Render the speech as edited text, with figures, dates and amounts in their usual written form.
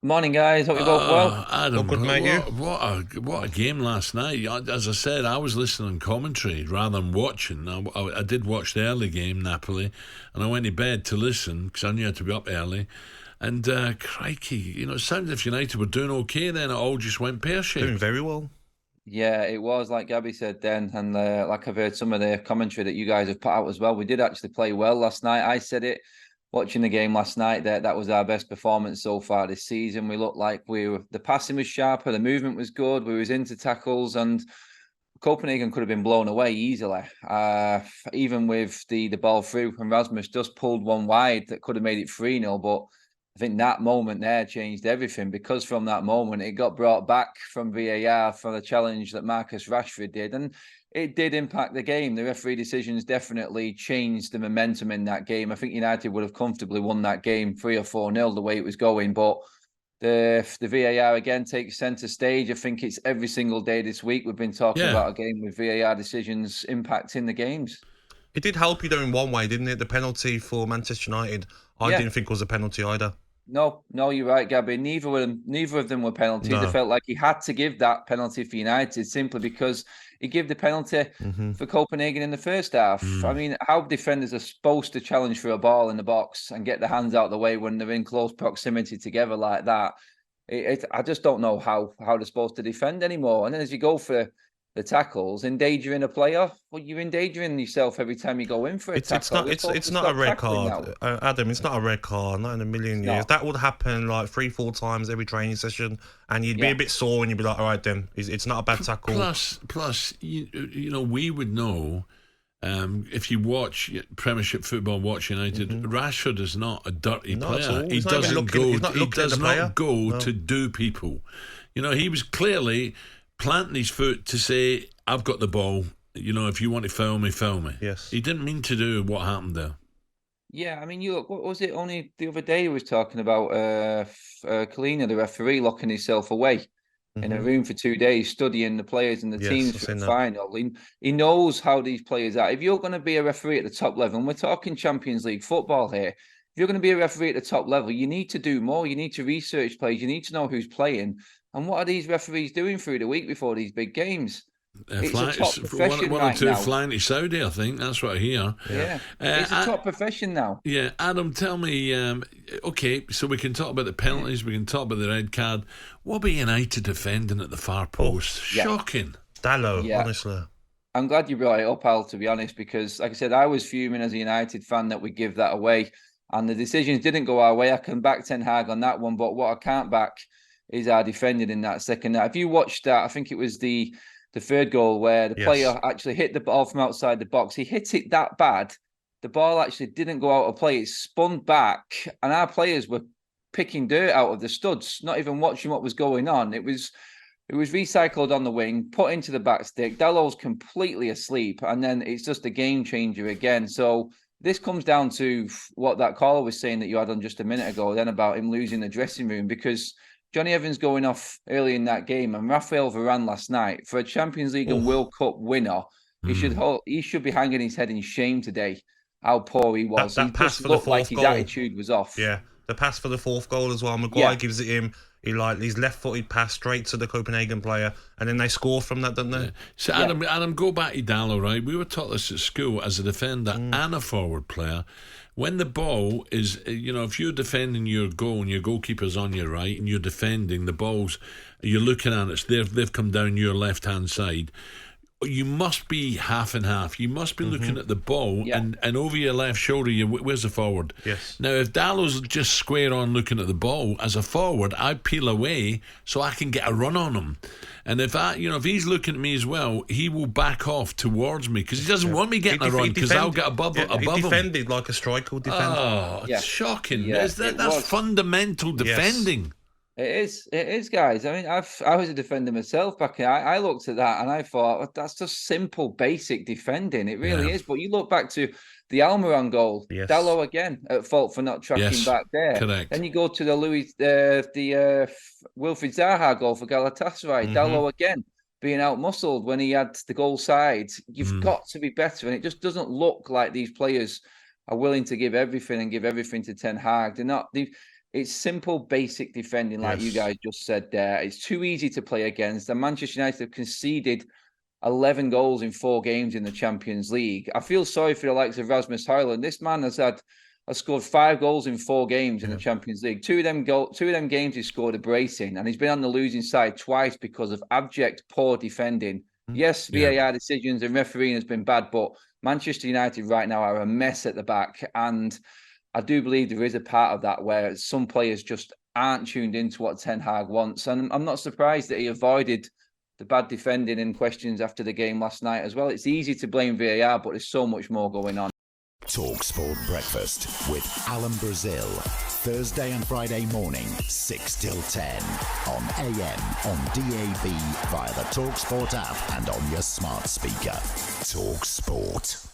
Morning, guys. Hope you're both well. All Adam, good, mate, you? what a game last night. As I said, I was listening commentary rather than watching. I did watch the early game, Napoli, and I went to bed to listen because I knew I had to be up early. And crikey, it sounded as if United were doing okay. Then it all just went pear Doing shaped. very well. Yeah, it was like Gabby said then, and like I've heard some of the commentary that you guys have put out as well. We did actually play well last night. I said it watching the game last night that was our best performance so far this season. We looked like the passing was sharper, the movement was good, we was into tackles, and Copenhagen could have been blown away easily. Even with the ball through, and Rasmus just pulled one wide that could have made it 3-0, but I think that moment there changed everything because from that moment it got brought back from VAR for the challenge that Marcus Rashford did, and it did impact the game. The referee decisions definitely changed the momentum in that game. I think United would have comfortably won that game 3 or 4-0 the way it was going, but the VAR again takes centre stage. I think it's every single day this week we've been talking Yeah, about a game with VAR decisions impacting the games. It did help you though in one way, didn't it? The penalty for Manchester United, I Yeah, didn't think was a penalty either. no, you're right, Gabby. Neither of them were penalties. I No. felt like he had to give that penalty for United simply because he gave the penalty hmm for Copenhagen in the first half. I mm. mean, how defenders are supposed to challenge for a ball in the box and get their hands out of the way when they're in close proximity together like that. I just don't know how they're supposed to defend anymore. And then as you go for the tackles, endangering a player, well, you're endangering yourself every time you go in for a It's tackle. not They're it's supposed it's to not a stop red tackling card, now. Adam. It's not a red card, not in a million It's years. not. That would happen like 3-4 times every training session, and you'd be Yeah. a bit sore, and you'd be like, "All right, then, it's not a bad tackle." Plus, we would know. If you watch Premiership football, watch United. hmm Rashford is not a dirty Not at player. all. He doesn't go. He's not He looking at the does player. not go No. to do people. He was clearly planting his foot to say, "I've got the ball. If you want to foul me, foul me." Yes. He didn't mean to do what happened there. Yeah, I mean, you look, what was it only the other day he was talking about Kalina, the referee, locking himself away in a hmm room for 2 days, studying the players and the Yes, teams I've for the seen that. final. He knows how these players are. If you're going to be a referee at the top level, and we're talking Champions League football here, if you're going to be a referee at the top level, you need to do more. You need to research players. You need to know who's playing. And what are these referees doing through the week before these big games? It's a top profession One or right two now. flying to Saudi, I think. That's what I hear. Yeah. Yeah, Uh, it's a I, top profession now. yeah, Adam, tell me. Okay, so we can talk about the penalties. We can talk about the red card. What about United defending at the far Oh, post? Yeah, Shocking. Dallo, yeah. honestly. I'm glad you brought it up, Al, to be honest, because like I said, I was fuming as a United fan that we give that away. And the decisions didn't go our way. I can back Ten Hag on that one, but what I can't back is our defending in that second. Now, if you watched that, I think it was the third goal where the Yes. player actually hit the ball from outside the box. He hit it that bad. The ball actually didn't go out of play. It spun back, and our players were picking dirt out of the studs, not even watching what was going on. It was recycled on the wing, put into the back stick. Dalot's completely asleep, and then it's just a game changer again. So this comes down to what that caller was saying that you had on just a minute ago, then about him losing the dressing room, because Johnny Evans going off early in that game, and Raphaël Varane last night for a Champions League and Oh, World Cup winner. Mm. He should be hanging his head in shame today. How poor he that was. He that pass just for the looked like fourth his goal. attitude was off. Yeah, the pass for the fourth goal as well. Maguire Yeah, gives it him. His left-footed pass straight to the Copenhagen player, and then they score from that, don't they? So yeah, Adam, go back to Dallo, right? We were taught this at school as a defender and a forward player. When the ball is, if you're defending your goal and your goalkeeper's on your right and you're defending the balls, you're looking at it. They've come down your left hand side. You must be half and half. You must be looking at the ball yeah. and over your left shoulder. Where's the forward? Yes. Now, if Dallo's just square on looking at the ball as a forward, I peel away so I can get a run on him. And if he's looking at me as well, he will back off towards me because he doesn't want me getting a run because I'll get above He him. defended like a striker would defend. Oh, Yeah, it's shocking! yeah, That's it was. fundamental Yes. defending. It is, guys. I mean, I was a defender myself back then. I looked at that and I thought, "Oh, that's just simple, basic defending. It Yeah. really is." But you look back to the Almiron goal, Yes. Dalot again at fault for not tracking Yes. back there. Correct. Then you go to the Wilfried Zaha goal for Galatasaray, hmm Dalot again being out muscled when he had the goal side. You've Mm. got to be better, and it just doesn't look like these players are willing to give everything and give everything to Ten Hag. They're not. It's simple, basic defending, like you guys just said there. It's too easy to play against. And Manchester United have conceded 11 goals in 4 games in the Champions League. I feel sorry for the likes of Rasmus Højlund. This man has scored 5 goals in 4 games in the Champions League. Two of them games he scored a brace in, and he's been on the losing side twice because of abject poor defending. Yes, VAR decisions and refereeing has been bad, but Manchester United right now are a mess at the back. And I do believe there is a part of that where some players just aren't tuned into what Ten Hag wants. And I'm not surprised that he avoided the bad defending and questions after the game last night as well. It's easy to blame VAR, but there's so much more going on. talkSPORT Breakfast with Alan Brazil. Thursday and Friday morning, 6 till 10. On AM, on DAB, via the talkSPORT app and on your smart speaker. talkSPORT.